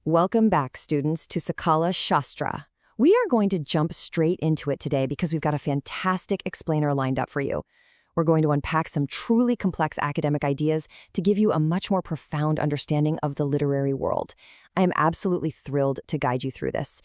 Welcome back, students, to Sakalaśāstra. We are going to jump straight into it today because we've got a fantastic explainer lined up for you. We're going to unpack some truly complex academic ideas to give you a much more profound understanding of the literary world. I am absolutely thrilled to guide you through this.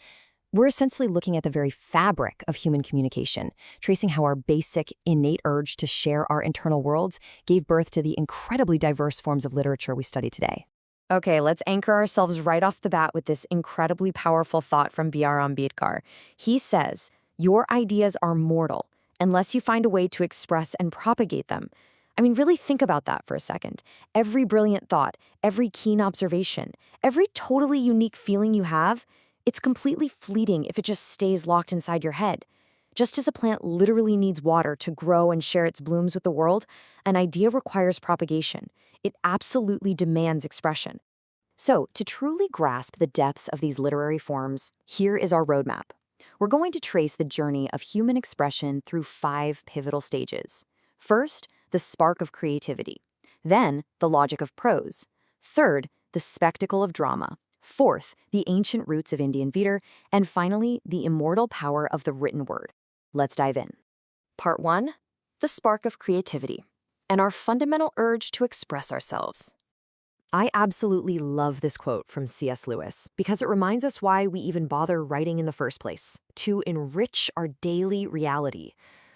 We're essentially looking at the very fabric of human communication, tracing how our basic, innate urge to share our internal worlds gave birth to the incredibly diverse forms of literature we study today. Okay, let's anchor ourselves right off the bat with this incredibly powerful thought from B.R. Ambedkar. He says, "Your ideas are mortal unless you find a way to express and propagate them." I mean, really think about that for a second. Every brilliant thought, every keen observation, every totally unique feeling you have, it's completely fleeting if it just stays locked inside your head. Just as a plant literally needs water to grow and share its blooms with the world, an idea requires propagation. It absolutely demands expression. So, to truly grasp the depths of these literary forms, here is our roadmap. We're going to trace the journey of human expression through 5 pivotal stages. First, the spark of creativity. Then, the logic of prose. Third, the spectacle of drama. Fourth, the ancient roots of Indian theater. And finally, the immortal power of the written word. Let's dive in. Part 1, the spark of creativity, and our fundamental urge to express ourselves. I absolutely love this quote from C.S. Lewis because it reminds us why we even bother writing in the first place, to enrich our daily reality.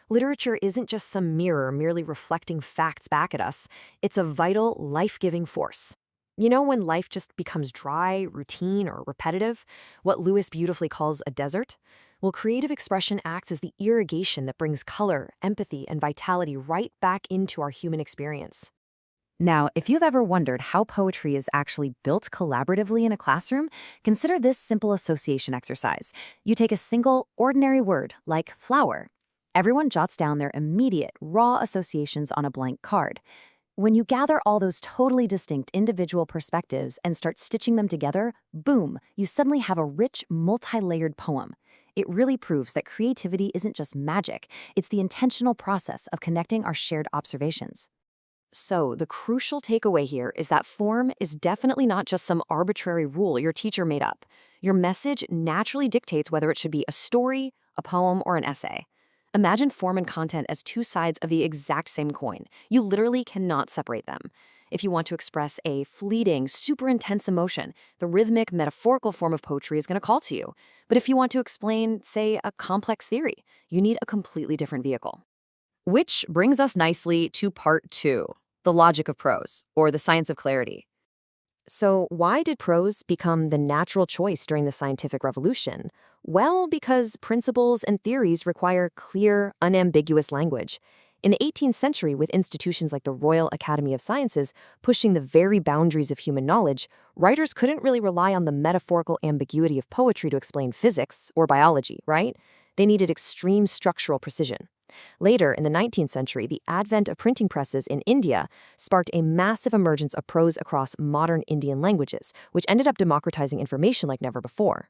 Literature isn't just some mirror merely reflecting facts back at us. It's a vital, life-giving force. You know when life just becomes dry, routine, or repetitive? What Lewis beautifully calls a desert? Well, creative expression acts as the irrigation that brings color, empathy, and vitality right back into our human experience. Now, if you've ever wondered how poetry is actually built collaboratively in a classroom, consider this simple association exercise. You take a single, ordinary word, like flower. Everyone jots down their immediate, raw associations on a blank card. When you gather all those totally distinct individual perspectives and start stitching them together, boom, you suddenly have a rich, multi-layered poem. It really proves that creativity isn't just magic, it's the intentional process of connecting our shared observations. So, the crucial takeaway here is that form is definitely not just some arbitrary rule your teacher made up. Your message naturally dictates whether it should be a story, a poem, or an essay. Imagine form and content as 2 sides of the exact same coin. You literally cannot separate them. If you want to express a fleeting, super intense emotion, the rhythmic, metaphorical form of poetry is going to call to you. But if you want to explain, say, a complex theory, you need a completely different vehicle. Which brings us nicely to part 2, the logic of prose, or the science of clarity. So why did prose become the natural choice during the scientific revolution? Well, because principles and theories require clear, unambiguous language. In the 18th century, with institutions like the Royal Academy of Sciences pushing the very boundaries of human knowledge, writers couldn't really rely on the metaphorical ambiguity of poetry to explain physics or biology, right? They needed extreme structural precision. Later, in the 19th century, the advent of printing presses in India sparked a massive emergence of prose across modern Indian languages, which ended up democratizing information like never before.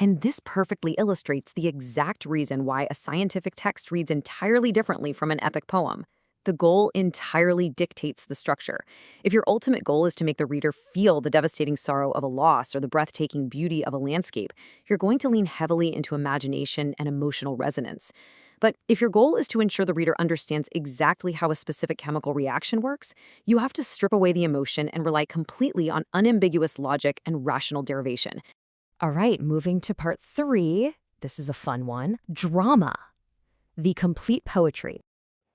And this perfectly illustrates the exact reason why a scientific text reads entirely differently from an epic poem. The goal entirely dictates the structure. If your ultimate goal is to make the reader feel the devastating sorrow of a loss or the breathtaking beauty of a landscape, you're going to lean heavily into imagination and emotional resonance. But if your goal is to ensure the reader understands exactly how a specific chemical reaction works, you have to strip away the emotion and rely completely on unambiguous logic and rational derivation. All right, moving to part 3. This is a fun one. Drama. The complete poetry.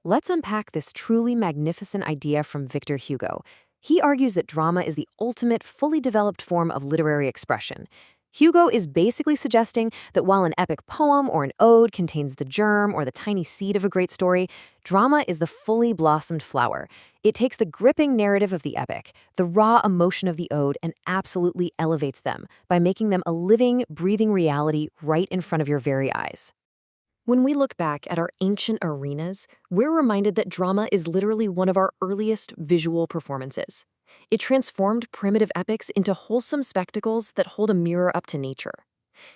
Let's unpack this truly magnificent idea from Victor Hugo. He argues that drama is the ultimate, fully developed form of literary expression. Hugo is basically suggesting that while an epic poem or an ode contains the germ or the tiny seed of a great story, drama is the fully blossomed flower. It takes the gripping narrative of the epic, the raw emotion of the ode, and absolutely elevates them by making them a living, breathing reality right in front of your very eyes. When we look back at our ancient arenas, we're reminded that drama is literally one of our earliest visual performances. It transformed primitive epics into wholesome spectacles that hold a mirror up to nature.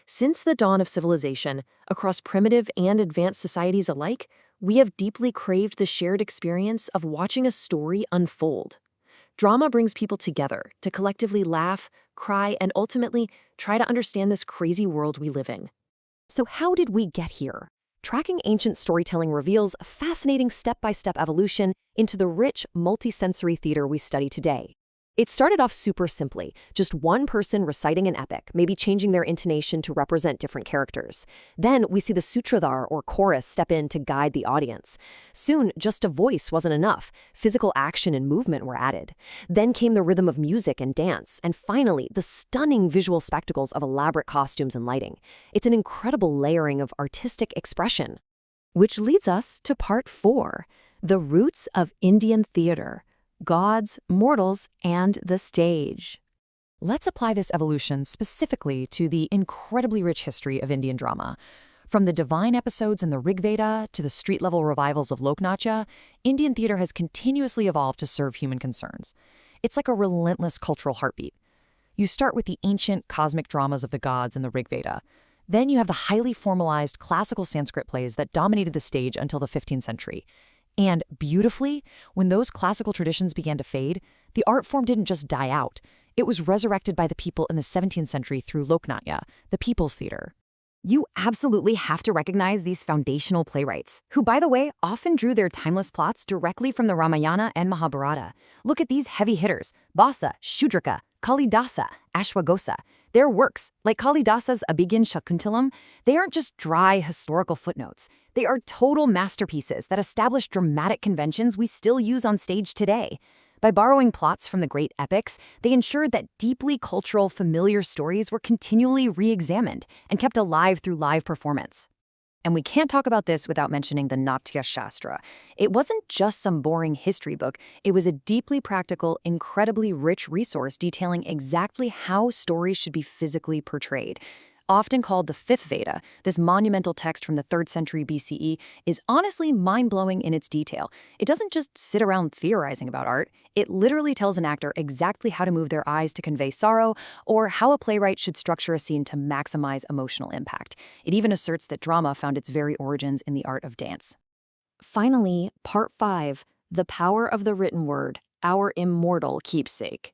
Since the dawn of civilization, across primitive and advanced societies alike, we have deeply craved the shared experience of watching a story unfold. Drama brings people together to collectively laugh, cry, and ultimately try to understand this crazy world we live in. So how did we get here? Tracking ancient storytelling reveals a fascinating step-by-step evolution into the rich, multisensory theater we study today. It started off super simply, just one person reciting an epic, maybe changing their intonation to represent different characters. Then we see the sutradhar or chorus step in to guide the audience. Soon, just a voice wasn't enough. Physical action and movement were added. Then came the rhythm of music and dance, and finally, the stunning visual spectacles of elaborate costumes and lighting. It's an incredible layering of artistic expression. Which leads us to part 4, the roots of Indian theater. Gods, mortals, and the stage. Let's apply this evolution specifically to the incredibly rich history of Indian drama. From the divine episodes in the Rig Veda to the street-level revivals of Loknatya, Indian theater has continuously evolved to serve human concerns. It's like a relentless cultural heartbeat. You start with the ancient cosmic dramas of the gods in the Rig Veda. Then you have the highly formalized classical Sanskrit plays that dominated the stage until the 15th century. And beautifully, when those classical traditions began to fade, the art form didn't just die out. It was resurrected by the people in the 17th century through Loknatya, the people's theater. You absolutely have to recognize these foundational playwrights, who, by the way, often drew their timeless plots directly from the Ramayana and Mahabharata. Look at these heavy hitters: Basa, Shudraka, Kalidasa, Ashwaghosa. Their works, like Kalidasa's Abhigyan Shakuntalam, they aren't just dry historical footnotes. They are total masterpieces that establish dramatic conventions we still use on stage today. By borrowing plots from the great epics, they ensured that deeply cultural, familiar stories were continually re-examined and kept alive through live performance. And we can't talk about this without mentioning the Sakalaśāstra. It wasn't just some boring history book. It was a deeply practical, incredibly rich resource detailing exactly how stories should be physically portrayed. Often called the Fifth Veda, this monumental text from the 3rd century BCE is honestly mind-blowing in its detail. It doesn't just sit around theorizing about art. It literally tells an actor exactly how to move their eyes to convey sorrow, or how a playwright should structure a scene to maximize emotional impact. It even asserts that drama found its very origins in the art of dance. Finally, part 5, the power of the written word, our immortal keepsake.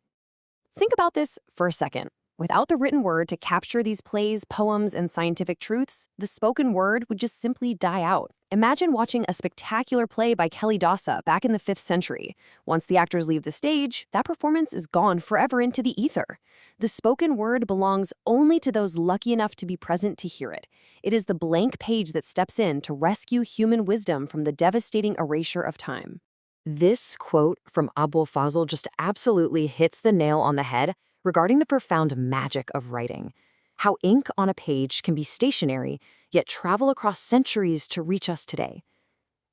Think about this for a second. Without the written word to capture these plays, poems, and scientific truths, the spoken word would just simply die out. Imagine watching a spectacular play by Kalidasa back in the 5th century. Once the actors leave the stage, that performance is gone forever into the ether. The spoken word belongs only to those lucky enough to be present to hear it. It is the blank page that steps in to rescue human wisdom from the devastating erasure of time. This quote from Abul Fazl just absolutely hits the nail on the head regarding the profound magic of writing. How ink on a page can be stationary, yet travel across centuries to reach us today.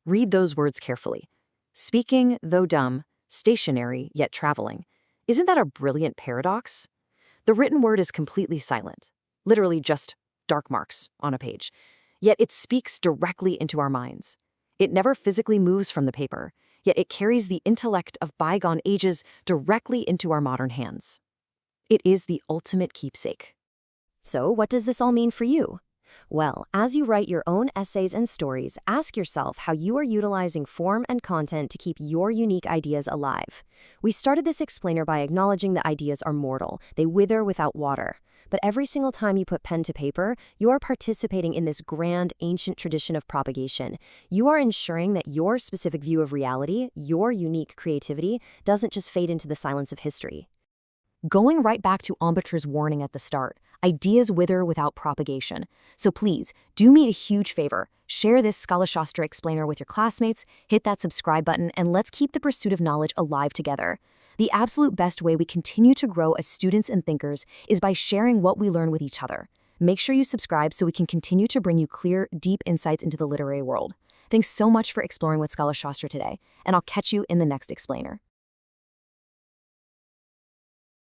Read those words carefully. Speaking, though dumb, stationary, yet traveling. Isn't that a brilliant paradox? The written word is completely silent, literally just dark marks on a page, yet it speaks directly into our minds. It never physically moves from the paper, yet it carries the intellect of bygone ages directly into our modern hands. It is the ultimate keepsake. So, what does this all mean for you? Well, as you write your own essays and stories, ask yourself how you are utilizing form and content to keep your unique ideas alive. We started this explainer by acknowledging that ideas are mortal. They wither without water. But every single time you put pen to paper, you are participating in this grand, ancient tradition of propagation. You are ensuring that your specific view of reality, your unique creativity, doesn't just fade into the silence of history. Going right back to Ambedkar's warning at the start, ideas wither without propagation. So please, do me a huge favor. Share this Sakalaśāstra explainer with your classmates, hit that subscribe button, and let's keep the pursuit of knowledge alive together. The absolute best way we continue to grow as students and thinkers is by sharing what we learn with each other. Make sure you subscribe so we can continue to bring you clear, deep insights into the literary world. Thanks so much for exploring with Sakalaśāstra today, and I'll catch you in the next explainer.